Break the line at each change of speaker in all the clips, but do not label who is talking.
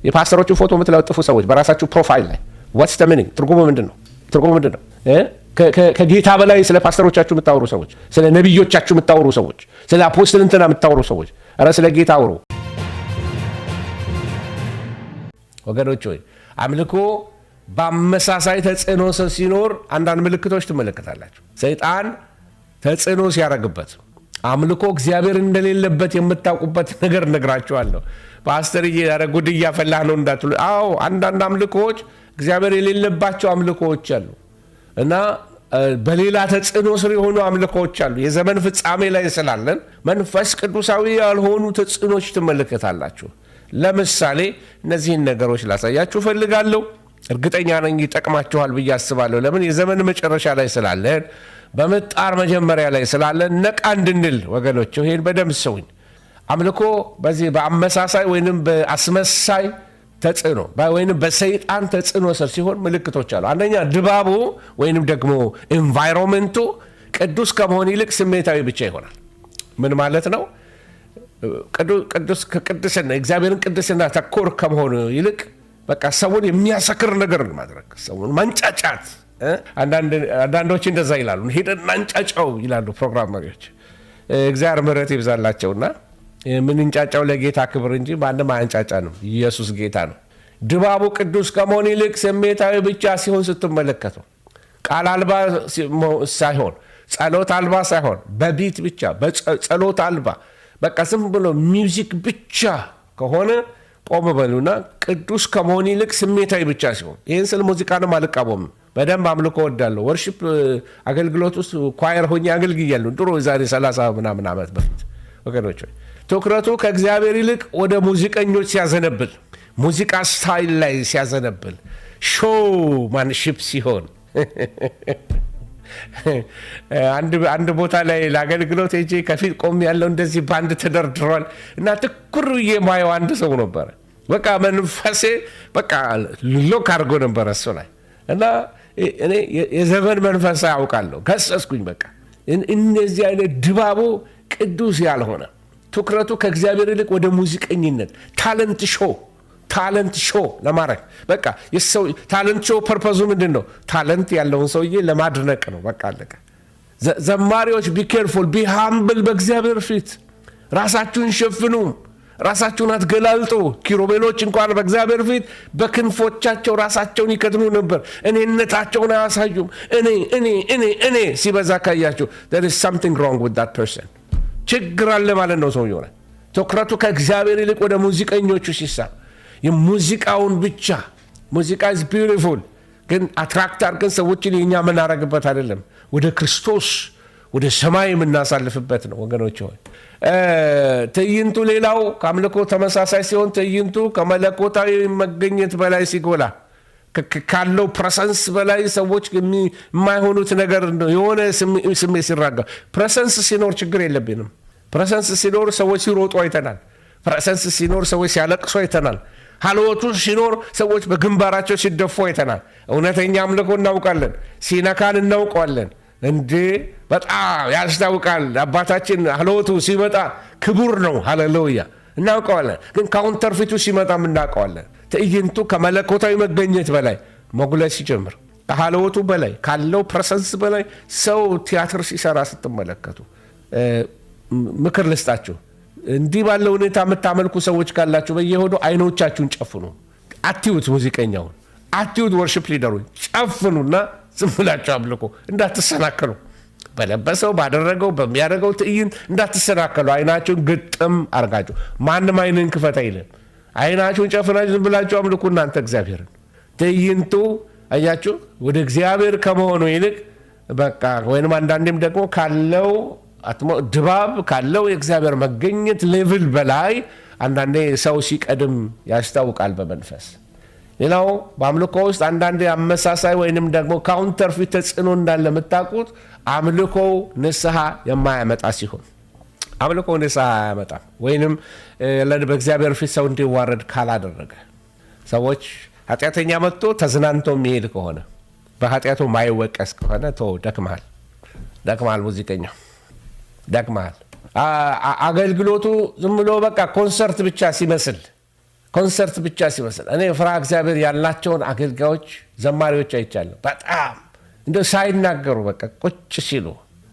የፓስተሮቹ ፎቶ የምትለጥፉ ሰዎች በራሳችሁ ፕሮፋይል ላይ what's the meaning? ትርጉሙ ምንድነው? ከጌታ በላይ ስለ ፓስተሮቻችሁ የምታወሩ ሰዎች፣ ስለ ነብዮቻችሁ የምታወሩ ሰዎች፣ ስለ አፖስትል እንትና የምታወሩ ሰዎች አረ ስለ ጌታ አውሩ ወገኖች። ሆይ አምልኮ በአመሳሳይ ተጽዕኖ ሲኖር አንዳንድ ምልክቶች ትመለከታላችሁ። ሰይጣን ተጽዕኖ ሲያደርግበት አምልኮ እግዚአብሔር እንደሌለበት የምታውቁበት ነገር ነግራችኋለሁ። ፓስተርዬ ያረ ጉድ እያፈላህ ነው እንዳትሉ። አዎ አንዳንድ አምልኮዎች እግዚአብሔር የሌለባቸው አምልኮዎች አሉ እና በሌላ ተጽዕኖ ስር የሆኑ አምልኮዎች አሉ። የዘመን ፍጻሜ ላይ ስላለን መንፈስ ቅዱሳዊ ያልሆኑ ተጽዕኖች ትመለከታላችሁ። ለምሳሌ እነዚህን ነገሮች ላሳያችሁ ፈልጋለሁ። እርግጠኛ ነኝ ይጠቅማችኋል ብዬ አስባለሁ። ለምን የዘመን መጨረሻ ላይ ስላለን፣ በመጣር መጀመሪያ ላይ ስላለን ነቃ እንድንል ወገኖች። ይሄን በደንብ ሰውኝ። አምልኮ በዚህ በአመሳሳይ ወይንም በአስመሳይ ተጽዕኖ ወይንም በሰይጣን ተጽዕኖ ስር ሲሆን ምልክቶች አሉ። አንደኛ ድባቡ ወይንም ደግሞ ኤንቫይሮንመንቱ ቅዱስ ከመሆን ይልቅ ስሜታዊ ብቻ ይሆናል። ምን ማለት ነው? ቅዱስ ከቅድስና እግዚአብሔርን ቅድስና ተኮር ከመሆኑ ይልቅ በቃ ሰውን የሚያሰክር ነገር ማድረግ፣ ሰውን ማንጫጫት። አንዳንዶች እንደዛ ይላሉ፣ ሄደን እናንጫጫው ይላሉ ፕሮግራም መሪዎች። እግዚአብሔር ምሕረት ይብዛላቸውና የምንንጫጫው ለጌታ ክብር እንጂ ማንም አያንጫጫንም። ኢየሱስ ጌታ ነው። ድባቡ ቅዱስ ከመሆን ይልቅ ስሜታዊ ብቻ ሲሆን ስትመለከቱ፣ ቃል አልባ ሳይሆን፣ ጸሎት አልባ ሳይሆን፣ በቢት ብቻ በጸሎት አልባ በቃ ዝም ብሎ ሚውዚክ ብቻ ከሆነ ቆም በሉና ቅዱስ ከመሆን ይልቅ ስሜታዊ ብቻ ሲሆን፣ ይህን ስል ሙዚቃንም አልቃወምም። በደንብ አምልኮ ወዳለሁ። ወርሺፕ አገልግሎት ውስጥ ኳየር ሆኜ አገልግያለሁ ድሮ የዛሬ 30 ምናምን ዓመት በፊት ወገኖች። ትኩረቱ ከእግዚአብሔር ይልቅ ወደ ሙዚቀኞች ሲያዘነብል፣ ሙዚቃ ስታይል ላይ ሲያዘነብል፣ ሾው ማንሺፕ ሲሆን አንድ ቦታ ላይ ለአገልግሎት ሄጄ ከፊት ቆም ያለው እንደዚህ ባንድ ተደርድሯል እና ትኩር የማየው አንድ ሰው ነበረ። በቃ መንፈሴ በቃ ሎክ አድርጎ ነበረ እሱ ላይ እና እኔ የዘመን መንፈሳ ያውቃለሁ ገሰስኩኝ። በቃ እነዚህ አይነት ድባቡ ቅዱስ ያልሆነ ትኩረቱ ከእግዚአብሔር ይልቅ ወደ ሙዚቀኝነት ታለንት ሾው ለማድረግ በቃ የሰው ታለንት ሾው ፐርፐዙ ምንድን ነው? ታለንት ያለውን ሰውዬ ለማድነቅ ነው። በቃ አለቀ። ዘማሪዎች ቢ ኬርፉል ቢ ሃምብል፣ በእግዚአብሔር ፊት ራሳችሁን ሸፍኑ፣ ራሳችሁን አትገላልጡ። ኪሩቤሎች እንኳን በእግዚአብሔር ፊት በክንፎቻቸው ራሳቸውን ይከድኑ ነበር፣ እኔነታቸውን አያሳዩም። እኔ ሲበዛ ካያችሁ there is something wrong with that person፣ ችግር አለ ማለት ነው ሰውየው ላይ። ትኩረቱ ከእግዚአብሔር ይልቅ ወደ ሙዚቀኞቹ ሲሳብ የሙዚቃውን ብቻ ሙዚቃ is beautiful ግን አትራክት አድርገን ሰዎችን የኛ የምናረግበት አይደለም፣ ወደ ክርስቶስ ወደ ሰማይ የምናሳልፍበት ነው ወገኖች ሆይ። ትዕይንቱ ሌላው ከአምልኮ ተመሳሳይ ሲሆን ትዕይንቱ ከመለኮታዊ መገኘት በላይ ሲጎላ፣ ካለው ፕሬሰንስ በላይ ሰዎች የማይሆኑት ነገር የሆነ ስሜት ሲራጋ። ፕሬሰንስ ሲኖር ችግር የለብንም። ፕሬሰንስ ሲኖር ሰዎች ሲሮጡ አይተናል። ፕሬሰንስ ሲኖር ሰዎች ሲያለቅሱ አይተናል። ሀልወቱ ሲኖር ሰዎች በግንባራቸው ሲደፉ አይተናል። እውነተኛ አምልኮ እናውቃለን፣ ሲነካን እናውቀዋለን። እንዴ በጣም ያስታውቃል። አባታችን ሀልወቱ ሲመጣ ክቡር ነው፣ ሃሌሉያ እናውቀዋለን። ግን ካውንተርፊቱ ሲመጣ እናውቀዋለን። ትዕይንቱ ከመለኮታዊ መገኘት በላይ መጉለት ሲጀምር፣ ከሀልወቱ በላይ ካለው ፕሬሰንስ በላይ ሰው ቲያትር ሲሰራ ስትመለከቱ፣ ምክር ልስጣችሁ። እንዲህ ባለው ሁኔታ የምታመልኩ ሰዎች ካላችሁ በየሆዱ አይኖቻችሁን ጨፍኑ። አትዩት ሙዚቀኛውን፣ አትዩት ወርሺፕ ሊደሩን፣ ጨፍኑና ዝም ብላችሁ አምልኮ። እንዳትሰናከሉ፣ በለበሰው ባደረገው በሚያደርገው ትዕይንት እንዳትሰናከሉ። አይናችሁን ግጥም አርጋችሁ። ማንም አይንን ክፈት አይልም። አይናችሁን ጨፍናችሁ ዝም ብላችሁ አምልኩ እናንተ እግዚአብሔርን። ትዕይንቱ አያችሁ ወደ እግዚአብሔር ከመሆኑ ይልቅ በቃ ወይንም አንዳንዴም ደግሞ ካለው ድባብ ካለው የእግዚአብሔር መገኘት ሌቭል በላይ አንዳንዴ ሰው ሲቀድም ያስታውቃል በመንፈስ። ሌላው በአምልኮ ውስጥ አንዳንዴ አመሳሳይ ወይንም ደግሞ ካውንተርፊት ተጽዕኖ እንዳለ የምታውቁት አምልኮው ንስሐ የማያመጣ ሲሆን፣ አምልኮው ንስሐ አያመጣም ወይንም በእግዚአብሔር ፊት ሰው እንዲዋረድ ካላደረገ፣ ሰዎች ኃጢአተኛ መጥቶ ተዝናንቶ የሚሄድ ከሆነ በኃጢአቱ ማይወቀስ ከሆነ ደክመሃል ሙዚቀኛው ደክመሃል። አገልግሎቱ ዝም ብሎ በቃ ኮንሰርት ብቻ ሲመስል ኮንሰርት ብቻ ሲመስል እኔ ፍርሃተ እግዚአብሔር ያላቸውን አገልጋዮች ዘማሪዎች አይቻለሁ። በጣም እንደው ሳይናገሩ በቃ ቁጭ ሲሉ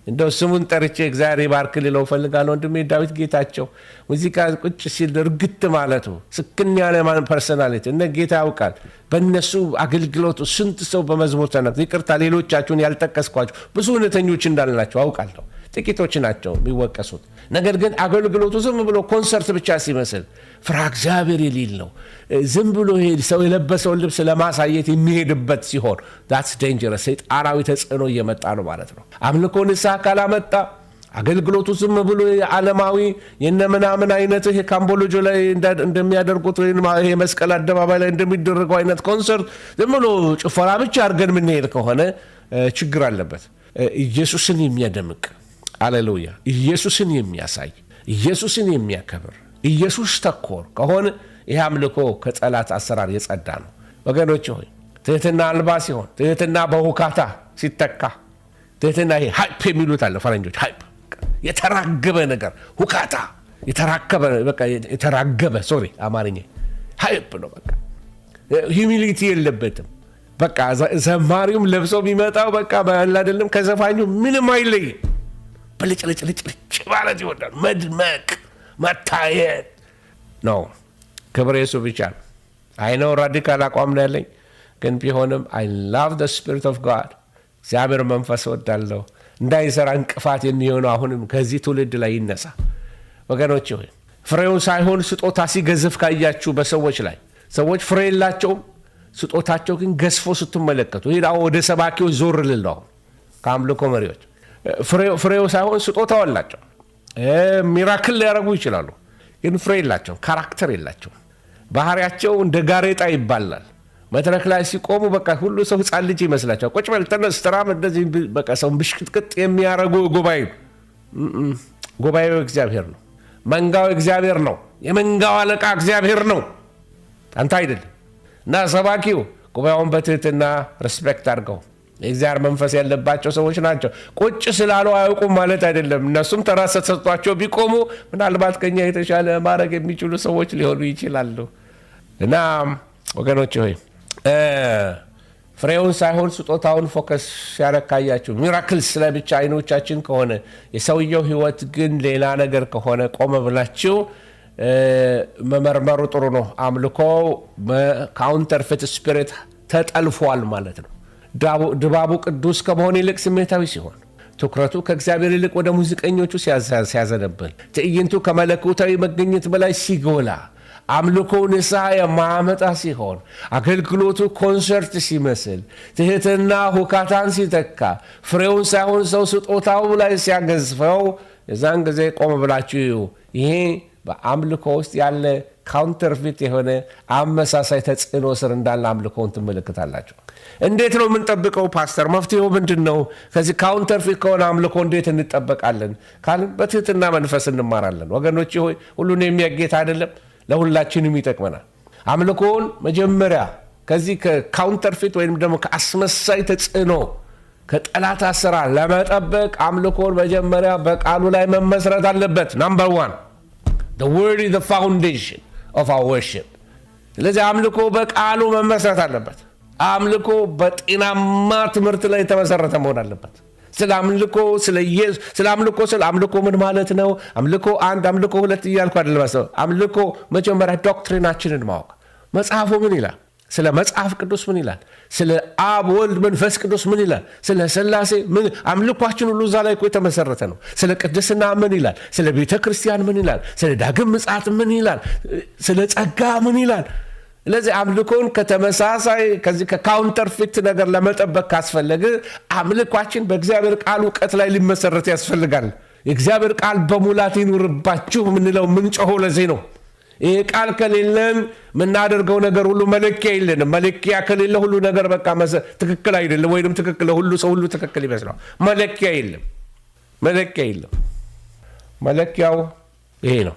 እንደው ስሙን ጠርቼ እግዚአብሔር ይባርክ ልለው ፈልጋለሁ። ወንድሜ ዳዊት ጌታቸው ሙዚቃ ቁጭ ሲል እርግጥ ማለቱ ስክን ያለ ፐርሰናሊቲ እነ ጌታ ያውቃል። በእነሱ አገልግሎቱ ስንት ሰው በመዝሙር ተነክቶ ይቅርታ ሌሎቻችሁን ያልጠቀስኳቸው ብዙ እውነተኞች እንዳልናቸው አውቃለሁ። ጥቂቶች ናቸው የሚወቀሱት። ነገር ግን አገልግሎቱ ዝም ብሎ ኮንሰርት ብቻ ሲመስል ፍርሃተ እግዚአብሔር የሌለው ዝም ብሎ ሰው የለበሰውን ልብስ ለማሳየት የሚሄድበት ሲሆን that's dangerous። ሰይጣናዊ ተጽዕኖ እየመጣ ነው ማለት ነው። አምልኮ ንስሐ ካላመጣ አገልግሎቱ ዝም ብሎ የዓለማዊ የነምናምን አይነት ይሄ ካምቦሎጆ ላይ እንደሚያደርጉት ወይ ይሄ መስቀል አደባባይ ላይ እንደሚደረገው አይነት ኮንሰርት ዝም ብሎ ጭፈራ ብቻ አድርገን የምንሄድ ከሆነ ችግር አለበት። ኢየሱስን የሚያደምቅ ሃሌሉያ፣ ኢየሱስን የሚያሳይ ኢየሱስን የሚያከብር ኢየሱስ ተኮር ከሆነ ይህ አምልኮ ከጠላት አሰራር የጸዳ ነው። ወገኖች ሆይ ትህትና አልባ ሲሆን ትህትና በሁካታ ሲተካ ትህትና ይሄ ሃይፕ የሚሉት አለ ፈረንጆች ሃይፕ የተራገበ ነገር ሁካታ የተራገበ ሶሪ አማርኛ ሃይፕ ነው። በቃ ሂዩሚሊቲ የለበትም። በቃ ዘማሪውም ለብሶ ቢመጣው በቃ ባል አይደለም ከዘፋኙ ምንም አይለይም። በልጭልጭልጭ ማለት ይወዳል። መድመቅ መታየት ነው። ክብር የሱ ብቻ ነው። አይ ነው ራዲካል አቋም ነው ያለኝ፣ ግን ቢሆንም አይ ላቭ ዘ ስፒሪት ኦፍ ጋድ እግዚአብሔር መንፈስ ወዳለው እንዳይሰራ እንቅፋት የሚሆነው አሁንም ከዚህ ትውልድ ላይ ይነሳ። ወገኖች ሆይ ፍሬው ሳይሆን ስጦታ ሲገዝፍ ካያችሁ በሰዎች ላይ ሰዎች ፍሬ የላቸውም፣ ስጦታቸው ግን ገዝፎ ስትመለከቱ ይሄ ወደ ሰባኪዎች ዞር ልለው ከአምልኮ መሪዎች ፍሬው ሳይሆን ስጦታው አላቸው። ሚራክል ሊያደርጉ ይችላሉ፣ ግን ፍሬ የላቸውም፣ ካራክተር የላቸውም። ባህሪያቸው እንደ ጋሬጣ ይባላል። መድረክ ላይ ሲቆሙ በቃ ሁሉ ሰው ሕፃን ልጅ ይመስላቸዋል። ቁጭ በል ተነስ ተራመድ እንደዚህ በቃ ሰውን ብሽቅጥቅጥ የሚያደርጉ ጉባኤው እግዚአብሔር ነው። መንጋው እግዚአብሔር ነው። የመንጋው አለቃ እግዚአብሔር ነው፣ አንተ አይደለም። እና ሰባኪው ጉባኤውን በትህትና ሪስፔክት አድርገው የእግዚአብሔር መንፈስ ያለባቸው ሰዎች ናቸው። ቁጭ ስላሉ አያውቁም ማለት አይደለም። እነሱም ተራ ተሰጥቷቸው ቢቆሙ ምናልባት ከኛ የተሻለ ማድረግ የሚችሉ ሰዎች ሊሆኑ ይችላሉ። እና ወገኖች ሆይ ፍሬውን ሳይሆን ስጦታውን ፎከስ ያረካያችሁ ሚራክልስ ላይ ብቻ አይኖቻችን ከሆነ የሰውየው ህይወት ግን ሌላ ነገር ከሆነ ቆመ ብላችሁ መመርመሩ ጥሩ ነው። አምልኮ ካውንተርፌት ስፒሪት ተጠልፏል ማለት ነው። ድባቡ ቅዱስ ከመሆን ይልቅ ስሜታዊ ሲሆን፣ ትኩረቱ ከእግዚአብሔር ይልቅ ወደ ሙዚቀኞቹ ሲያዘነብል፣ ትዕይንቱ ከመለኮታዊ መገኘት በላይ ሲጎላ፣ አምልኮ ንስሐ የማያመጣ ሲሆን፣ አገልግሎቱ ኮንሰርት ሲመስል፣ ትህትና ሁካታን ሲተካ፣ ፍሬውን ሳይሆን ሰው ስጦታው ላይ ሲያገዝፈው፣ የዛን ጊዜ ቆም ብላችሁ ይሄ በአምልኮ ውስጥ ያለ ካውንተርፊት የሆነ አመሳሳይ ተጽዕኖ ስር እንዳለ አምልኮውን ትመለከታላችሁ። እንዴት ነው የምንጠብቀው ፓስተር? መፍትሄው ምንድን ነው? ከዚህ ካውንተርፊት ከሆነ አምልኮ እንዴት እንጠበቃለን ካልን በትህትና መንፈስ እንማራለን። ወገኖች ሆይ ሁሉን የሚያጌታ አይደለም፣ ለሁላችንም ይጠቅመናል። አምልኮውን መጀመሪያ ከዚህ ከካውንተርፊት ወይም ደግሞ ከአስመሳይ ተጽዕኖ ከጠላት አሰራር ለመጠበቅ አምልኮውን መጀመሪያ በቃሉ ላይ መመስረት አለበት። ናምበር 1 the word is the foundation of our worship። ስለዚህ አምልኮ በቃሉ መመስረት አለበት። አምልኮ በጤናማ ትምህርት ላይ የተመሰረተ መሆን አለበት። ስለ አምልኮ ምን ማለት ነው? አምልኮ 1 አምልኮ 2 እያልኩ አይደለም። አምልኮ መጀመሪያ ዶክትሪናችንን ማወቅ። መጽሐፉ ምን ይላል? ስለ መጽሐፍ ቅዱስ ምን ይላል? ስለ አብ ወልድ መንፈስ ቅዱስ ምን ይላል? ስለ ሥላሴ ምን? አምልኳችን ሁሉ እዛ ላይ እኮ የተመሰረተ ነው። ስለ ቅድስና ምን ይላል? ስለ ቤተ ክርስቲያን ምን ይላል? ስለ ዳግም ምጽአት ምን ይላል? ስለ ጸጋ ምን ይላል? ስለዚህ አምልኮን ከተመሳሳይ ከዚህ ከካውንተርፊት ነገር ለመጠበቅ ካስፈለገ አምልኳችን በእግዚአብሔር ቃል እውቀት ላይ ሊመሰረት ያስፈልጋል። የእግዚአብሔር ቃል በሙላት ይኑርባችሁ ምንለው ምንጮኸው ለዚህ ነው። ይህ ቃል ከሌለን የምናደርገው ነገር ሁሉ መለኪያ የለንም። መለኪያ ከሌለ ሁሉ ነገር በቃ ትክክል አይደለም፣ ወይም ትክክል ሁሉ ሰው ሁሉ ትክክል ይመስላል። መለኪያ የለም። መለኪያው ይሄ ነው።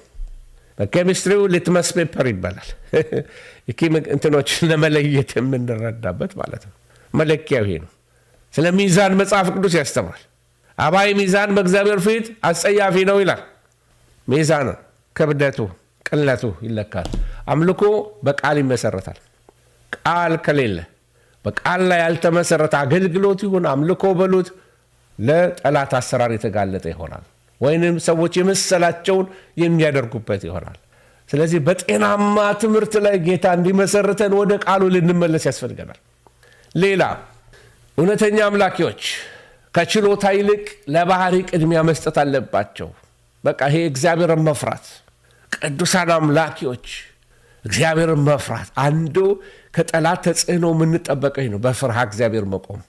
በኬሚስትሪው ሊትመስ ፔፐር ይባላል። እንትኖችን ለመለየት የምንረዳበት ማለት ነው። መለኪያው ይሄ ነው። ስለ ሚዛን መጽሐፍ ቅዱስ ያስተምራል። አባይ ሚዛን በእግዚአብሔር ፊት አስጸያፊ ነው ይላል። ሚዛን ክብደቱ ቅለቱ ይለካል። አምልኮ በቃል ይመሰረታል። ቃል ከሌለ በቃል ላይ ያልተመሰረተ አገልግሎት ይሁን አምልኮ በሉት ለጠላት አሰራር የተጋለጠ ይሆናል፣ ወይንም ሰዎች የመሰላቸውን የሚያደርጉበት ይሆናል። ስለዚህ በጤናማ ትምህርት ላይ ጌታ እንዲመሰርተን ወደ ቃሉ ልንመለስ ያስፈልገናል። ሌላ እውነተኛ አምላኪዎች ከችሎታ ይልቅ ለባህሪ ቅድሚያ መስጠት አለባቸው። በቃ ይሄ እግዚአብሔርን መፍራት፣ ቅዱሳን አምላኪዎች እግዚአብሔርን መፍራት አንዱ ከጠላት ተጽዕኖ የምንጠበቀው ነው። በፍርሃ እግዚአብሔር መቆም።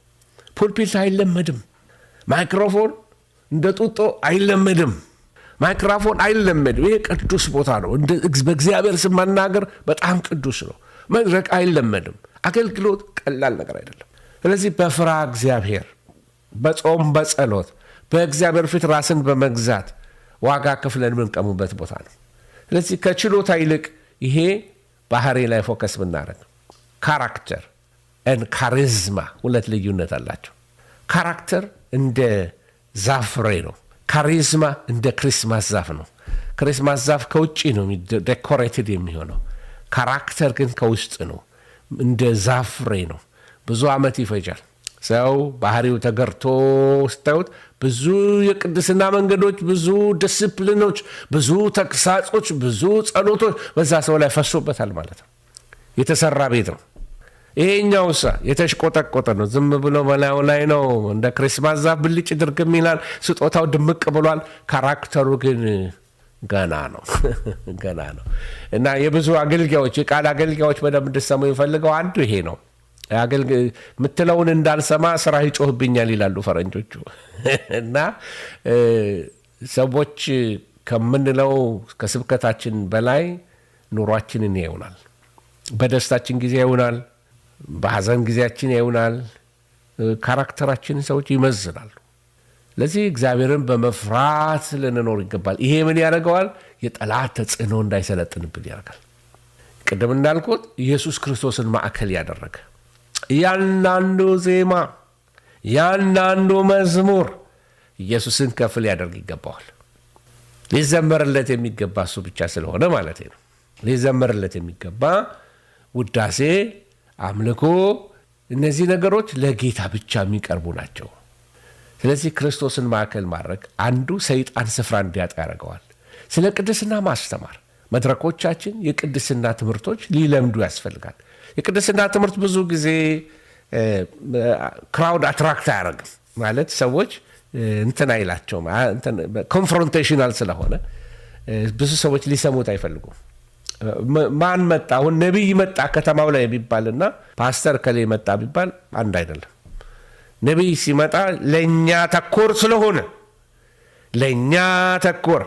ፑልፒት አይለመድም። ማይክሮፎን እንደ ጡጦ አይለመድም። ማይክሮፎን አይለመድም። ይሄ ቅዱስ ቦታ ነው። በእግዚአብሔር ስም መናገር በጣም ቅዱስ ነው። መድረክ አይለመድም። አገልግሎት ቀላል ነገር አይደለም። ስለዚህ በፍርሃ እግዚአብሔር በጾም በጸሎት በእግዚአብሔር ፊት ራስን በመግዛት ዋጋ ከፍለን የምንቀሙበት ቦታ ነው። ስለዚህ ከችሎታ ይልቅ ይሄ ባህሪ ላይ ፎከስ ብናደርግ፣ ካራክተር እና ካሪዝማ ሁለት ልዩነት አላቸው። ካራክተር እንደ ዛፍ ፍሬ ነው። ካሪዝማ እንደ ክሪስማስ ዛፍ ነው። ክሪስማስ ዛፍ ከውጭ ነው ዴኮሬትድ የሚሆነው። ካራክተር ግን ከውስጥ ነው። እንደ ዛፍ ፍሬ ነው። ብዙ ዓመት ይፈጃል። ሰው ባህሪው ተገርቶ ስታዩት ብዙ የቅድስና መንገዶች፣ ብዙ ዲስፕሊኖች፣ ብዙ ተግሳጾች፣ ብዙ ጸሎቶች በዛ ሰው ላይ ፈሶበታል ማለት ነው። የተሰራ ቤት ነው። ይሄኛው የተሽቆጠቆጠ ነው። ዝም ብሎ በላዩ ላይ ነው እንደ ክሪስማስ ዛፍ ብልጭ ድርግም ይላል። ስጦታው ድምቅ ብሏል። ካራክተሩ ግን ገና ነው ገና ነው። እና የብዙ አገልጋዮች የቃል አገልጋዮች በደንብ እንድትሰሙ የሚፈልገው አንዱ ይሄ ነው። የምትለውን እንዳልሰማ ስራ ይጮህብኛል ይላሉ ፈረንጆቹ። እና ሰዎች ከምንለው ከስብከታችን በላይ ኑሯችንን ያዩናል። በደስታችን ጊዜ ያዩናል፣ በሐዘን ጊዜያችን ያዩናል። ካራክተራችንን ሰዎች ይመዝናሉ። ለዚህ እግዚአብሔርን በመፍራት ልንኖር ይገባል። ይሄ ምን ያደርገዋል? የጠላት ተጽዕኖ እንዳይሰለጥንብን ያደርጋል። ቅድም እንዳልኩት ኢየሱስ ክርስቶስን ማዕከል ያደረገ ያንዳንዱ ዜማ፣ ያንዳንዱ መዝሙር ኢየሱስን ከፍ ሊያደርግ ይገባዋል። ሊዘመርለት የሚገባ እሱ ብቻ ስለሆነ ማለት ነው። ሊዘመርለት የሚገባ ውዳሴ፣ አምልኮ፣ እነዚህ ነገሮች ለጌታ ብቻ የሚቀርቡ ናቸው። ስለዚህ ክርስቶስን ማዕከል ማድረግ አንዱ ሰይጣን ስፍራ እንዲያጣ ያደርገዋል። ስለ ቅድስና ማስተማር መድረኮቻችን የቅድስና ትምህርቶች ሊለምዱ ያስፈልጋል። የቅድስና ትምህርት ብዙ ጊዜ ክራውድ አትራክት አያደርግም ማለት ሰዎች እንትን አይላቸውም። ኮንፍሮንቴሽናል ስለሆነ ብዙ ሰዎች ሊሰሙት አይፈልጉም። ማን መጣ አሁን ነቢይ መጣ ከተማው ላይ የሚባልና ፓስተር ከሌ መጣ ቢባል አንድ አይደለም። ነቢይ ሲመጣ ለእኛ ተኮር ስለሆነ ለእኛ ተኮር፣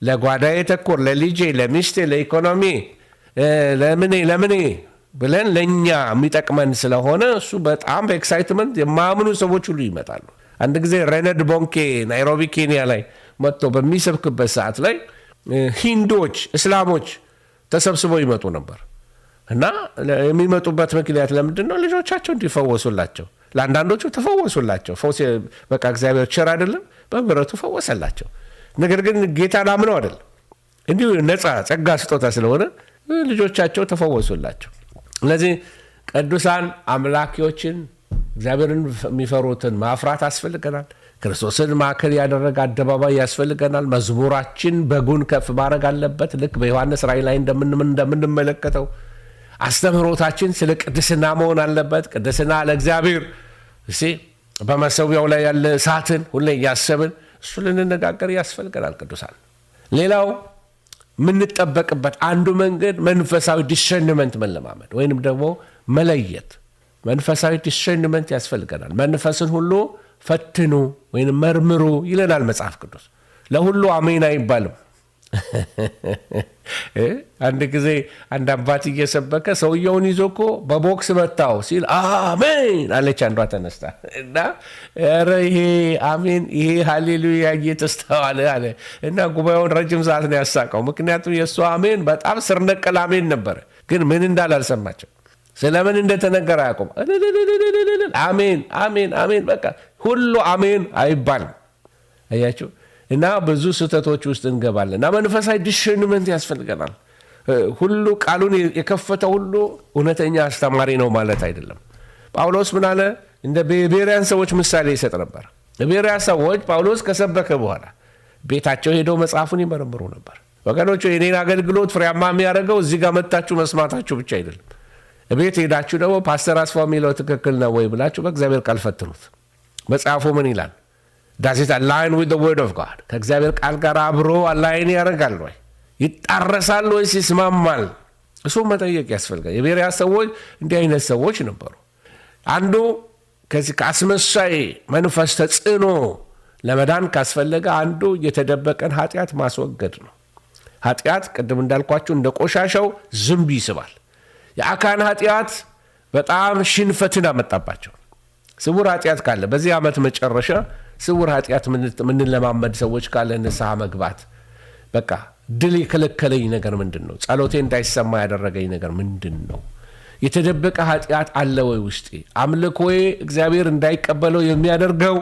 ለጓዳዬ ተኮር፣ ለልጄ፣ ለሚስቴ፣ ለኢኮኖሚ፣ ለምኔ ብለን ለእኛ የሚጠቅመን ስለሆነ እሱ በጣም በኤክሳይትመንት የማያምኑ ሰዎች ሁሉ ይመጣሉ። አንድ ጊዜ ሬነድ ቦንኬ ናይሮቢ ኬንያ ላይ መጥቶ በሚሰብክበት ሰዓት ላይ ሂንዶች፣ እስላሞች ተሰብስበው ይመጡ ነበር እና የሚመጡበት ምክንያት ለምንድን ነው? ልጆቻቸው እንዲፈወሱላቸው። ለአንዳንዶቹ ተፈወሱላቸው። ፈውስ በቃ እግዚአብሔር ቸር አይደለም፣ በምሕረቱ ፈወሰላቸው። ነገር ግን ጌታን አምነው አይደለም፣ እንዲሁ ነፃ ጸጋ ስጦታ ስለሆነ ልጆቻቸው ተፈወሱላቸው። ስለዚህ ቅዱሳን አምላኪዎችን እግዚአብሔርን የሚፈሩትን ማፍራት ያስፈልገናል። ክርስቶስን ማዕከል ያደረገ አደባባይ ያስፈልገናል። መዝሙራችን በጉን ከፍ ማድረግ አለበት። ልክ በዮሐንስ ራእይ ላይ እንደምንመለከተው አስተምህሮታችን ስለ ቅድስና መሆን አለበት። ቅድስና ለእግዚአብሔር በመሰዊያው ላይ ያለ እሳትን ሁሌ እያሰብን እሱ ልንነጋገር ያስፈልገናል። ቅዱሳን ሌላው የምንጠበቅበት አንዱ መንገድ መንፈሳዊ ዲሰርንመንት መለማመድ ወይንም ደግሞ መለየት። መንፈሳዊ ዲሰርንመንት ያስፈልገናል። መንፈስን ሁሉ ፈትኑ ወይንም መርምሩ ይለናል መጽሐፍ ቅዱስ። ለሁሉ አሜን አይባልም። አንድ ጊዜ አንድ አባት እየሰበከ ሰውየውን ይዞ እኮ በቦክስ መታው ሲል አሜን አለች አንዷ ተነስታ እና ኧረ ይሄ አሜን ይሄ ሃሌሉያ እየተስተዋለ አለ እና ጉባኤውን ረጅም ሰዓት ነው ያሳቀው። ምክንያቱም የእሱ አሜን በጣም ስር ነቀል አሜን ነበረ፣ ግን ምን እንዳል አልሰማቸው። ስለምን እንደተነገረ አያውቁም። አሜን አሜን አሜን በቃ ሁሉ አሜን አይባልም። አያችሁ እና ብዙ ስህተቶች ውስጥ እንገባለን እና መንፈሳዊ ዲሰርንመንት ያስፈልገናል። ሁሉ ቃሉን የከፈተ ሁሉ እውነተኛ አስተማሪ ነው ማለት አይደለም። ጳውሎስ ምን አለ? እንደ ቤሪያን ሰዎች ምሳሌ ይሰጥ ነበር። የቤሪያ ሰዎች ጳውሎስ ከሰበከ በኋላ ቤታቸው ሄደው መጽሐፉን ይመረምሩ ነበር። ወገኖቹ የኔን አገልግሎት ፍሬያማ የሚያደርገው እዚህ ጋር መጣችሁ መስማታችሁ ብቻ አይደለም። ቤት ሄዳችሁ ደግሞ ፓስተር አስፋው የሚለው ትክክል ነው ወይ ብላችሁ በእግዚአብሔር ቃል ፈትኑት። መጽሐፉ ምን ይላል? does it align with the word of God? ከእግዚአብሔር ቃል ጋር አብሮ አላይን ያደርጋል ወይ? ይጣረሳል ወይስ ይስማማል? እሱ መጠየቅ ያስፈልጋል። የቤሪያ ሰዎች እንዲህ አይነት ሰዎች ነበሩ። አንዱ ከዚህ ከአስመሳይ መንፈስ ተጽዕኖ ለመዳን ካስፈለገ አንዱ የተደበቀን ኃጢአት ማስወገድ ነው። ኃጢአት ቅድም እንዳልኳችሁ እንደ ቆሻሻው ዝንብ ይስባል። የአካን ኃጢአት በጣም ሽንፈትን አመጣባቸው። ስውር ኃጢአት ካለ በዚህ ዓመት መጨረሻ ስውር ኃጢአት ምንለማመድ ሰዎች ካለ ንስሐ መግባት። በቃ ድል የከለከለኝ ነገር ምንድን ነው? ጸሎቴ እንዳይሰማ ያደረገኝ ነገር ምንድን ነው? የተደበቀ ኃጢአት አለ ወይ ውስጤ? አምልኮዬ እግዚአብሔር እንዳይቀበለው የሚያደርገው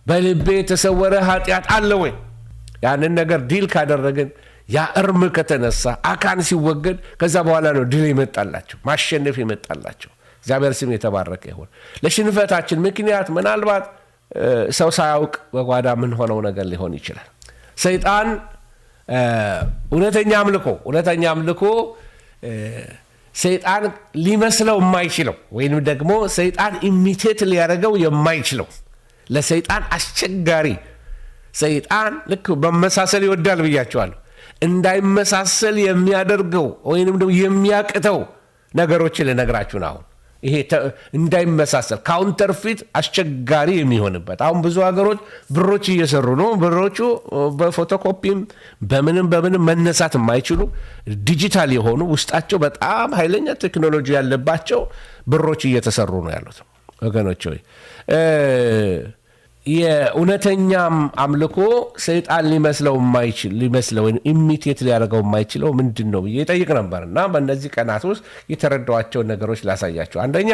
በልቤ የተሰወረ ኃጢአት አለ ወይ? ያንን ነገር ዲል ካደረግን፣ ያ እርም ከተነሳ፣ አካን ሲወገድ፣ ከዛ በኋላ ነው ድል ይመጣላቸው፣ ማሸነፍ ይመጣላቸው። እግዚአብሔር ስም የተባረከ ይሁን። ለሽንፈታችን ምክንያት ምናልባት ሰው ሳያውቅ በጓዳ ምን ሆነው ነገር ሊሆን ይችላል። ሰይጣን እውነተኛ አምልኮ ሰይጣን ሊመስለው የማይችለው ወይም ደግሞ ሰይጣን ኢሚቴት ሊያደርገው የማይችለው ለሰይጣን አስቸጋሪ፣ ሰይጣን ልክ መመሳሰል ይወዳል ብያቸዋለሁ፣ እንዳይመሳሰል የሚያደርገው ወይም ደግሞ የሚያቅተው ነገሮችን ልነግራችሁ ነው። አሁን ይሄ እንዳይመሳሰል ካውንተርፊት አስቸጋሪ የሚሆንበት አሁን ብዙ ሀገሮች ብሮች እየሰሩ ነው። ብሮቹ በፎቶኮፒም በምንም መነሳት የማይችሉ ዲጂታል የሆኑ ውስጣቸው በጣም ኃይለኛ ቴክኖሎጂ ያለባቸው ብሮች እየተሰሩ ነው ያሉት። ወገኖች ሆይ የእውነተኛም አምልኮ ሰይጣን ሊመስለው ኢሚቴት ሊያደርገው የማይችለው ምንድን ነው ብዬ ጠይቅ ነበር እና በእነዚህ ቀናት ውስጥ የተረዳኋቸውን ነገሮች ላሳያቸው። አንደኛ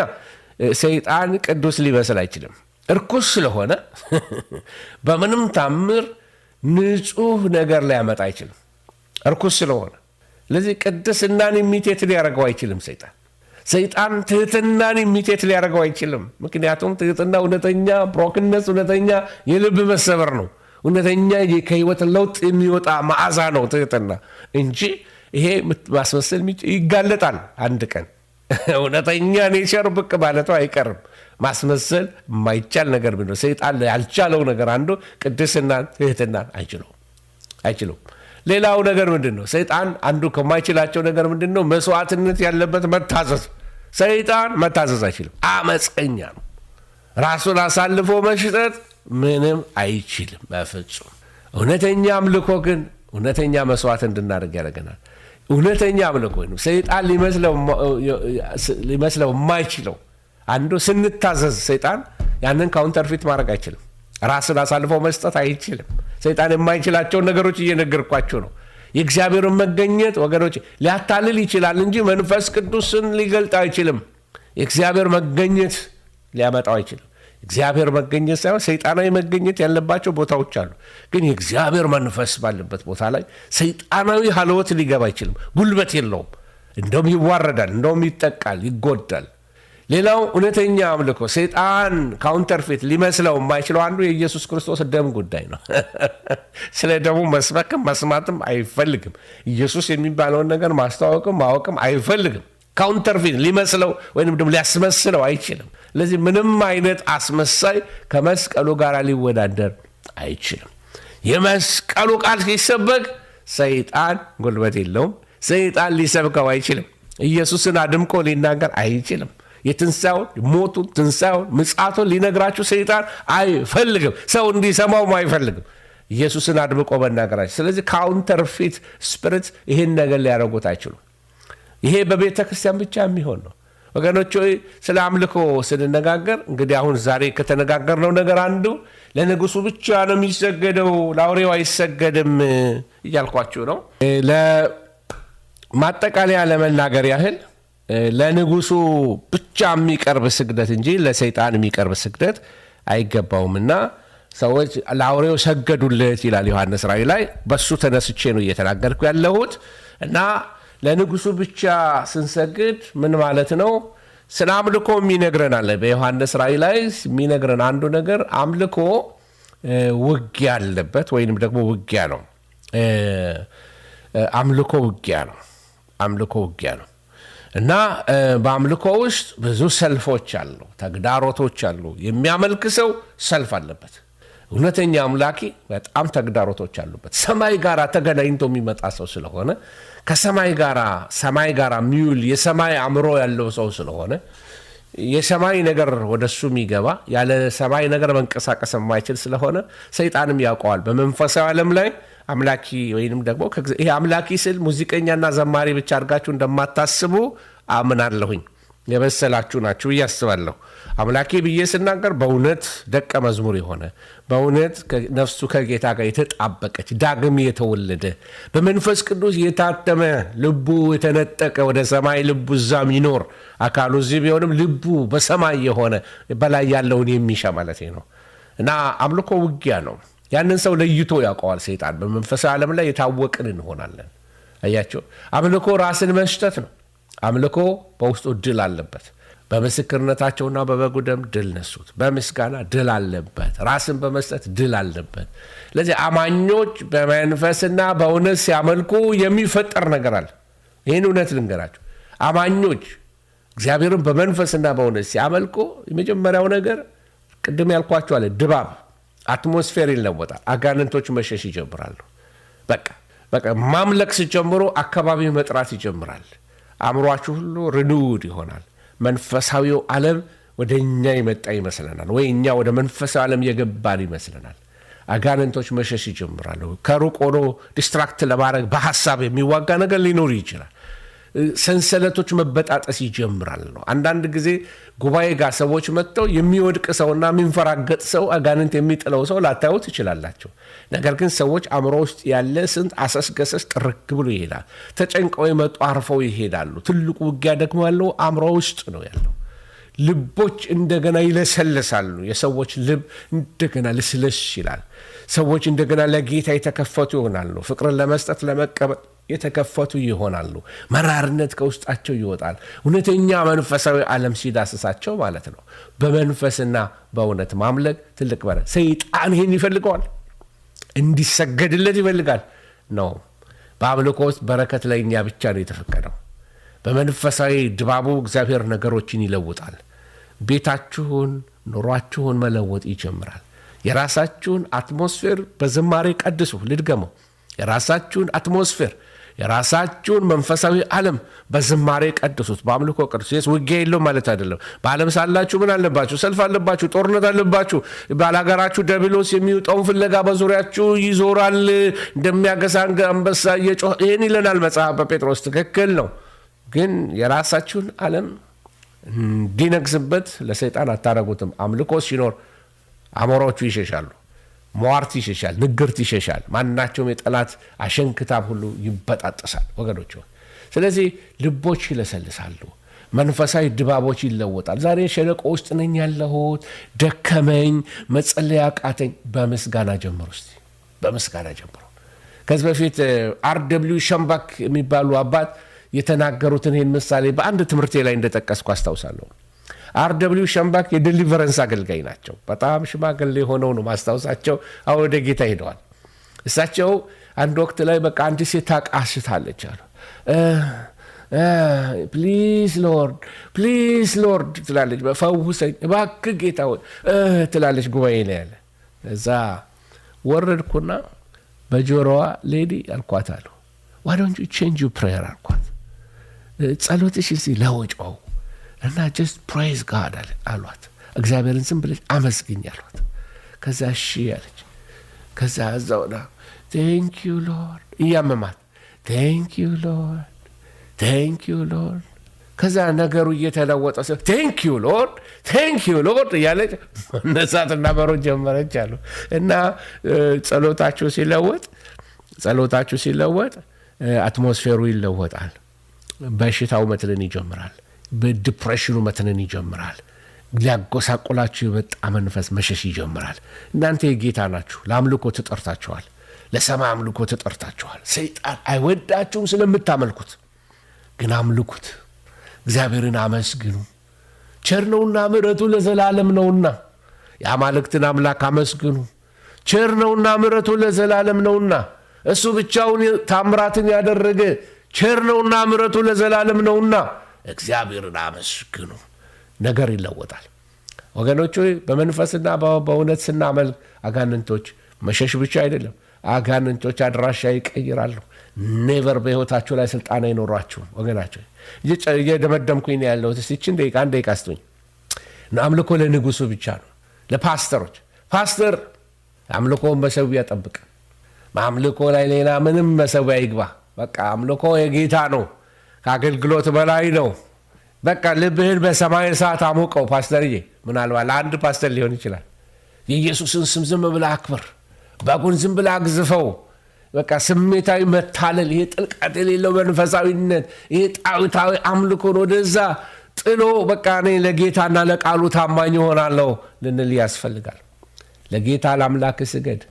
ሰይጣን ቅዱስ ሊመስል አይችልም። እርኩስ ስለሆነ በምንም ታምር ንጹህ ነገር ሊያመጣ አይችልም። እርኩስ ስለሆነ ለዚህ ቅድስናን ኢሚቴት ሊያደርገው አይችልም። ሰይጣን ትህትናን ኢሚቴት ሊያደርገው አይችልም። ምክንያቱም ትህትና እውነተኛ ብሮክነስ፣ እውነተኛ የልብ መሰበር ነው። እውነተኛ ከህይወት ለውጥ የሚወጣ መዓዛ ነው ትህትና እንጂ ይሄ ማስመሰል ይጋለጣል። አንድ ቀን እውነተኛ ኔቸር ብቅ ማለቱ አይቀርም። ማስመሰል የማይቻል ነገር ቢኖር ሰይጣን ያልቻለው ነገር አንዱ ቅድስናን፣ ትህትናን አይችሉም። ሌላው ነገር ምንድን ነው? ሰይጣን አንዱ ከማይችላቸው ነገር ምንድን ነው? መስዋዕትነት ያለበት መታዘዝ። ሰይጣን መታዘዝ አይችልም። አመፀኛ ነው። ራሱን አሳልፎ መስጠት ምንም አይችልም በፍጹም። እውነተኛ አምልኮ ግን እውነተኛ መስዋዕት እንድናደርግ ያደርገናል። እውነተኛ አምልኮ ነው ሰይጣን ሊመስለው የማይችለው አንዱ ስንታዘዝ፣ ሰይጣን ያንን ካውንተርፊት ማድረግ አይችልም። ራስን አሳልፎ መስጠት አይችልም። ሰይጣን የማይችላቸውን ነገሮች እየነገርኳችሁ ነው። የእግዚአብሔርን መገኘት ወገኖች ሊያታልል ይችላል እንጂ መንፈስ ቅዱስን ሊገልጥ አይችልም። የእግዚአብሔር መገኘት ሊያመጣው አይችልም። እግዚአብሔር መገኘት ሳይሆን ሰይጣናዊ መገኘት ያለባቸው ቦታዎች አሉ። ግን የእግዚአብሔር መንፈስ ባለበት ቦታ ላይ ሰይጣናዊ ሀልወት ሊገባ አይችልም። ጉልበት የለውም። እንደውም ይዋረዳል፣ እንደውም ይጠቃል፣ ይጎዳል። ሌላው እውነተኛ አምልኮ ሰይጣን ካውንተርፌት ሊመስለው የማይችለው አንዱ የኢየሱስ ክርስቶስ ደም ጉዳይ ነው። ስለ ደሙ መስበክም መስማትም አይፈልግም። ኢየሱስ የሚባለውን ነገር ማስተዋወቅም ማወቅም አይፈልግም። ካውንተርፌት ሊመስለው ወይም ደግሞ ሊያስመስለው አይችልም። ስለዚህ ምንም አይነት አስመሳይ ከመስቀሉ ጋር ሊወዳደር አይችልም። የመስቀሉ ቃል ሲሰበክ ሰይጣን ጉልበት የለውም። ሰይጣን ሊሰብከው አይችልም። ኢየሱስን አድምቆ ሊናገር አይችልም። የትንሣኤውን ሞቱን፣ ትንሣኤውን፣ ምጽአቱን ሊነግራችሁ ሰይጣን አይፈልግም። ሰው እንዲሰማውም አይፈልግም ኢየሱስን አድምቆ መናገራችሁ። ስለዚህ ካውንተርፊት ስፒሪት ይህን ነገር ሊያደርጉት አይችሉም። ይሄ በቤተ ክርስቲያን ብቻ የሚሆን ነው። ወገኖች ሆይ ስለ አምልኮ ስንነጋገር እንግዲህ አሁን ዛሬ ከተነጋገርነው ነገር አንዱ ለንጉሱ ብቻ ነው የሚሰገደው፣ ለአውሬው አይሰገድም እያልኳችሁ ነው። ለማጠቃለያ ለመናገር ያህል ለንጉሱ ብቻ የሚቀርብ ስግደት እንጂ ለሰይጣን የሚቀርብ ስግደት አይገባውምና ሰዎች ለአውሬው ሰገዱለት ይላል ዮሐንስ ራእይ ላይ። በሱ ተነስቼ ነው እየተናገርኩ ያለሁት እና ለንጉሱ ብቻ ስንሰግድ ምን ማለት ነው? ስለ አምልኮ የሚነግረን አለ። በዮሐንስ ራእይ ላይ የሚነግረን አንዱ ነገር አምልኮ ውጊያ አለበት ወይንም ደግሞ ውጊያ ነው። አምልኮ ውጊያ ነው። አምልኮ ውጊያ ነው እና በአምልኮ ውስጥ ብዙ ሰልፎች አሉ፣ ተግዳሮቶች አሉ። የሚያመልክ ሰው ሰልፍ አለበት። እውነተኛ አምላኪ በጣም ተግዳሮቶች አሉበት። ሰማይ ጋር ተገናኝቶ የሚመጣ ሰው ስለሆነ ከሰማይ ጋር የሚውል የሰማይ አእምሮ ያለው ሰው ስለሆነ የሰማይ ነገር ወደሱ የሚገባ ያለ ሰማይ ነገር መንቀሳቀስ የማይችል ስለሆነ ሰይጣንም ያውቀዋል። በመንፈሳዊ ዓለም ላይ አምላኪ ወይንም ደግሞ ይሄ አምላኪ ስል ሙዚቀኛና ዘማሪ ብቻ አድርጋችሁ እንደማታስቡ አምናለሁኝ። የበሰላችሁ ናችሁ እያስባለሁ። አምላኪ ብዬ ስናገር በእውነት ደቀ መዝሙር የሆነ በእውነት ነፍሱ ከጌታ ጋር የተጣበቀች ዳግም የተወለደ በመንፈስ ቅዱስ የታተመ ልቡ የተነጠቀ ወደ ሰማይ ልቡ እዛም ይኖር አካሉ እዚህ ቢሆንም ልቡ በሰማይ የሆነ በላይ ያለውን የሚሻ ማለት ነው። እና አምልኮ ውጊያ ነው። ያንን ሰው ለይቶ ያውቀዋል ሰይጣን። በመንፈሳዊ ዓለም ላይ የታወቅን እንሆናለን። አያቸው። አምልኮ ራስን መስጠት ነው። አምልኮ በውስጡ ድል አለበት። በምስክርነታቸውና በበጉ ደም ድል ነሱት። በምስጋና ድል አለበት። ራስን በመስጠት ድል አለበት። ስለዚህ አማኞች በመንፈስና በእውነት ሲያመልኩ የሚፈጠር ነገር አለ። ይህን እውነት ልንገራቸው። አማኞች እግዚአብሔርን በመንፈስና በእውነት ሲያመልኩ የመጀመሪያው ነገር ቅድም ያልኳቸው አለ፣ ድባብ አትሞስፌር ይለወጣል። አጋንንቶች መሸሽ ይጀምራሉ። በቃ ማምለክ ሲጀምሩ አካባቢ መጥራት ይጀምራል። አእምሯችሁ ሁሉ ሪኒውድ ይሆናል። መንፈሳዊው ዓለም ወደ እኛ ይመጣ ይመስለናል፣ ወይ እኛ ወደ መንፈሳዊ ዓለም የገባን ይመስለናል። አጋንንቶች መሸሽ ይጀምራሉ። ከሩቅ ሆኖ ዲስትራክት ለማድረግ በሐሳብ የሚዋጋ ነገር ሊኖር ይችላል። ሰንሰለቶች መበጣጠስ ይጀምራል ነው። አንዳንድ ጊዜ ጉባኤ ጋር ሰዎች መጥተው የሚወድቅ ሰውና የሚንፈራገጥ ሰው አጋንንት የሚጥለው ሰው ላታዩ ትችላላቸው። ነገር ግን ሰዎች አእምሮ ውስጥ ያለ ስንት አሰስገሰስ ጥርግ ብሎ ይሄዳል። ተጨንቀው የመጡ አርፈው ይሄዳሉ። ትልቁ ውጊያ ደግሞ ያለው አእምሮ ውስጥ ነው ያለው። ልቦች እንደገና ይለሰልሳሉ። የሰዎች ልብ እንደገና ልስልስ ይላል። ሰዎች እንደገና ለጌታ የተከፈቱ ይሆናሉ። ፍቅርን ለመስጠት ለመቀበል የተከፈቱ ይሆናሉ። መራርነት ከውስጣቸው ይወጣል። እውነተኛ መንፈሳዊ ዓለም ሲዳስሳቸው ማለት ነው። በመንፈስና በእውነት ማምለክ ትልቅ በረ ሰይጣን ይህን ይፈልገዋል፣ እንዲሰገድለት ይፈልጋል ነው። በአምልኮ ውስጥ በረከት ላይ እኛ ብቻ ነው የተፈቀደው። በመንፈሳዊ ድባቡ እግዚአብሔር ነገሮችን ይለውጣል። ቤታችሁን፣ ኑሯችሁን መለወጥ ይጀምራል። የራሳችሁን አትሞስፌር በዝማሬ ቀድሱ። ልድገመው። የራሳችሁን አትሞስፌር፣ የራሳችሁን መንፈሳዊ ዓለም በዝማሬ ቀድሱት፣ በአምልኮ ቅዱስ። ውጊያ የለውም ማለት አይደለም። በዓለም ሳላችሁ ምን አለባችሁ? ሰልፍ አለባችሁ፣ ጦርነት አለባችሁ። ባላገራችሁ ዲያብሎስ የሚውጠውን ፍለጋ በዙሪያችሁ ይዞራል እንደሚያገሳ አንበሳ እየጮኸ። ይህን ይለናል መጽሐፍ በጴጥሮስ። ትክክል ነው። ግን የራሳችሁን ዓለም እንዲነግስበት ለሰይጣን አታረጉትም። አምልኮ ሲኖር አሞራዎቹ ይሸሻሉ፣ ሟርት ይሸሻል፣ ንግርት ይሸሻል። ማናቸውም የጠላት አሸንክታብ ሁሉ ይበጣጠሳል ወገኖች። ስለዚህ ልቦች ይለሰልሳሉ፣ መንፈሳዊ ድባቦች ይለወጣል። ዛሬ ሸለቆ ውስጥ ነኝ ያለሁት፣ ደከመኝ፣ መጸለይ አቃተኝ። በምስጋና ጀምሩ እስቲ፣ በምስጋና ጀምሩ። ከዚህ በፊት አር.ደብሊው ሸምባክ የሚባሉ አባት የተናገሩትን ይህን ምሳሌ በአንድ ትምህርቴ ላይ እንደጠቀስኩ አስታውሳለሁ። አር.ደብሊው ሸምባክ የዴሊቨረንስ አገልጋይ ናቸው። በጣም ሽማግሌ ሆነው ነው ማስታወሳቸው። አሁን ወደ ጌታ ሄደዋል። እሳቸው አንድ ወቅት ላይ በቃ አንድ ሴት ታቃስታለች አሉ። ፕሊዝ ሎርድ ትላለች። ፈውሰኝ እባክህ ጌታ ትላለች። ጉባኤ ላይ ያለ እዛ ወረድኩና በጆሮዋ ሌዲ አልኳት አሉ why don't you change your prayer አልኳት። ጸሎትሽ እስቲ ለውጪው እና just praise God አሏት። እግዚአብሔርን ዝም ብለሽ አመስግኝ አሏት። ከዛ እሺ አለች። ከዛ አዛውና thank you Lord እያመማት thank you Lord ከዛ ነገሩ እየተለወጠ ሰው thank you Lord እያለች መነሳትና መሮጥ ጀመረች አሉ። እና ጸሎታችሁ ሲለወጥ አትሞስፌሩ ይለወጣል። በሽታው መትነን ይጀምራል። በዲፕሬሽኑ መትነን ይጀምራል። ሊያጎሳቁላችሁ የመጣ መንፈስ መሸሽ ይጀምራል። እናንተ የጌታ ናችሁ። ለአምልኮ ተጠርታችኋል። ለሰማይ አምልኮ ተጠርታችኋል። ሰይጣን አይወዳችሁም ስለምታመልኩት። ግን አምልኩት፣ እግዚአብሔርን አመስግኑ። ቸር ነውና ምሕረቱ ለዘላለም ነውና የአማልክትን አምላክ አመስግኑ። ቸር ነውና ምሕረቱ ለዘላለም ነውና እሱ ብቻውን ታምራትን ያደረገ ቸር ነውና ምሕረቱ ለዘላለም ነውና እግዚአብሔርን አመስግኑ። ነገር ይለወጣል ወገኖች። በመንፈስና በእውነት ስናመልክ አጋንንቶች መሸሽ ብቻ አይደለም፣ አጋንንቶች አድራሻ ይቀይራሉ። ኔቨር በሕይወታቸው ላይ ስልጣን አይኖራቸውም ወገናቸው። እየደመደምኩኝ ያለሁት እስቲ አንድ ደቂቃ ስጡኝ። አምልኮ ለንጉሱ ብቻ ነው፣ ለፓስተሮች። ፓስተር አምልኮውን መሰዊያ ጠብቅ። አምልኮ ላይ ሌላ ምንም መሰዊያ ይግባ። በቃ አምልኮ የጌታ ነው፣ ከአገልግሎት በላይ ነው። በቃ ልብህን በሰማይ እሳት አሞቀው። ፓስተርዬ ምናልባት ለአንድ ፓስተር ሊሆን ይችላል። የኢየሱስን ስም ዝም ብለህ አክብር፣ በጉን ዝም ብለህ አግዝፈው። በቃ ስሜታዊ መታለል፣ ይሄ ጥልቀት የሌለው መንፈሳዊነት፣ ይሄ ጣዖታዊ አምልኮን ወደዛ ጥሎ በቃ እኔ ለጌታና ለቃሉ ታማኝ እሆናለሁ ልንል ያስፈልጋል። ለጌታ ለአምላክ ስገድ፣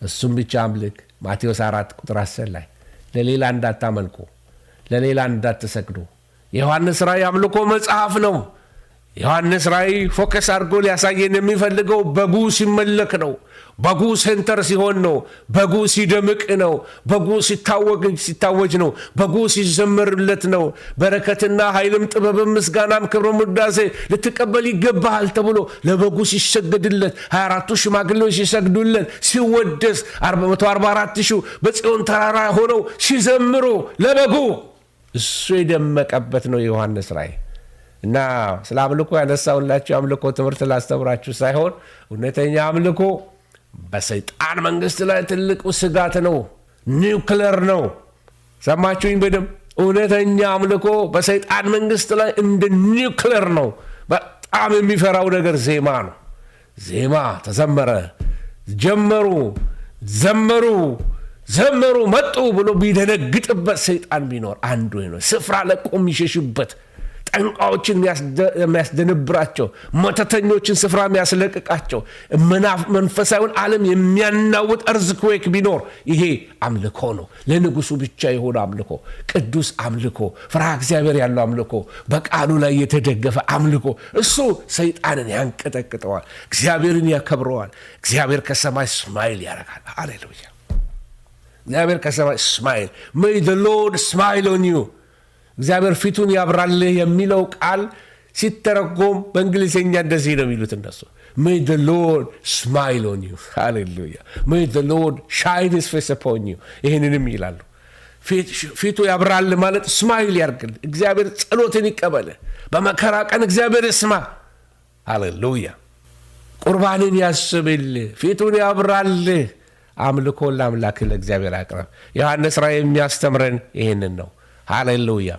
እሱም ብቻ አምልክ። ማቴዎስ 4 ቁጥር 10 ላይ ለሌላ እንዳታመልኩ፣ ለሌላ እንዳትሰግዱ። የዮሐንስ ራእይ አምልኮ መጽሐፍ ነው። ዮሐንስ ራእይ ፎከስ አድርጎ ሊያሳየን የሚፈልገው በጉ ሲመለክ ነው። በጉ ሴንተር ሲሆን ነው። በጉ ሲደምቅ ነው። በጉ ሲታወጅ ነው። በጉ ሲዘመርለት ነው። በረከትና ኃይልም ጥበብም ምስጋናም ክብርም ውዳሴ ልትቀበል ይገባሃል ተብሎ ለበጉ ሲሰገድለት 24ቱ ሽማግሌዎች ሲሰግዱለት ሲወደስ 144,000 በጽዮን ተራራ ሆነው ሲዘምሩ ለበጉ እሱ የደመቀበት ነው የዮሐንስ ራእይ። እና ስለ አምልኮ ያነሳውላችሁ አምልኮ ትምህርት ላስተምራችሁ ሳይሆን እውነተኛ አምልኮ በሰይጣን መንግስት ላይ ትልቁ ስጋት ነው። ኒውክሌር ነው። ሰማችሁኝ በደም? እውነተኛ አምልኮ በሰይጣን መንግስት ላይ እንደ ኒውክሌር ነው። በጣም የሚፈራው ነገር ዜማ ነው። ዜማ ተዘመረ፣ ጀመሩ፣ ዘመሩ፣ መጡ ብሎ ቢደነግጥበት ሰይጣን ቢኖር አንዱ ነው። ስፍራ ለቆ የሚሸሽበት፣ ጠንቋዎችን የሚያስደነብራቸው፣ መተተኞችን ስፍራ የሚያስለቅቃቸው፣ መንፈሳዊውን ዓለም የሚያናውጥ እርዝክዌክ ቢኖር ይሄ አምልኮ ነው። ለንጉሱ ብቻ የሆነ አምልኮ፣ ቅዱስ አምልኮ፣ ፍርሃ እግዚአብሔር ያለው አምልኮ፣ በቃሉ ላይ የተደገፈ አምልኮ። እሱ ሰይጣንን ያንቀጠቅጠዋል፣ እግዚአብሔርን ያከብረዋል። እግዚአብሔር ከሰማይ ስማይል ያደርጋል። ሃሌሉያ! እግዚአብሔር ከሰማይ ስማይል may the Lord smile on you። እግዚአብሔር ፊቱን ያብራልህ የሚለው ቃል ሲተረጎም በእንግሊዝኛ እንደዚህ ነው የሚሉት እነሱ። may the Lord smile on you። ሃሌሉያ! may the Lord shine his face upon you። ይህንንም ይላሉ። ፊቱ ያብራል ማለት ስማይል ያርግል። እግዚአብሔር ጸሎትን ይቀበል። በመከራ ቀን እግዚአብሔር ይስማ። ሃሌሉያ! ቁርባንን ያስብል፣ ፊቱን ያብራል። አምልኮ ለአምላክ ለእግዚአብሔር አቅርብ። ዮሐንስ ራእይ የሚያስተምረን ይህንን ነው። ሃሌሉያ!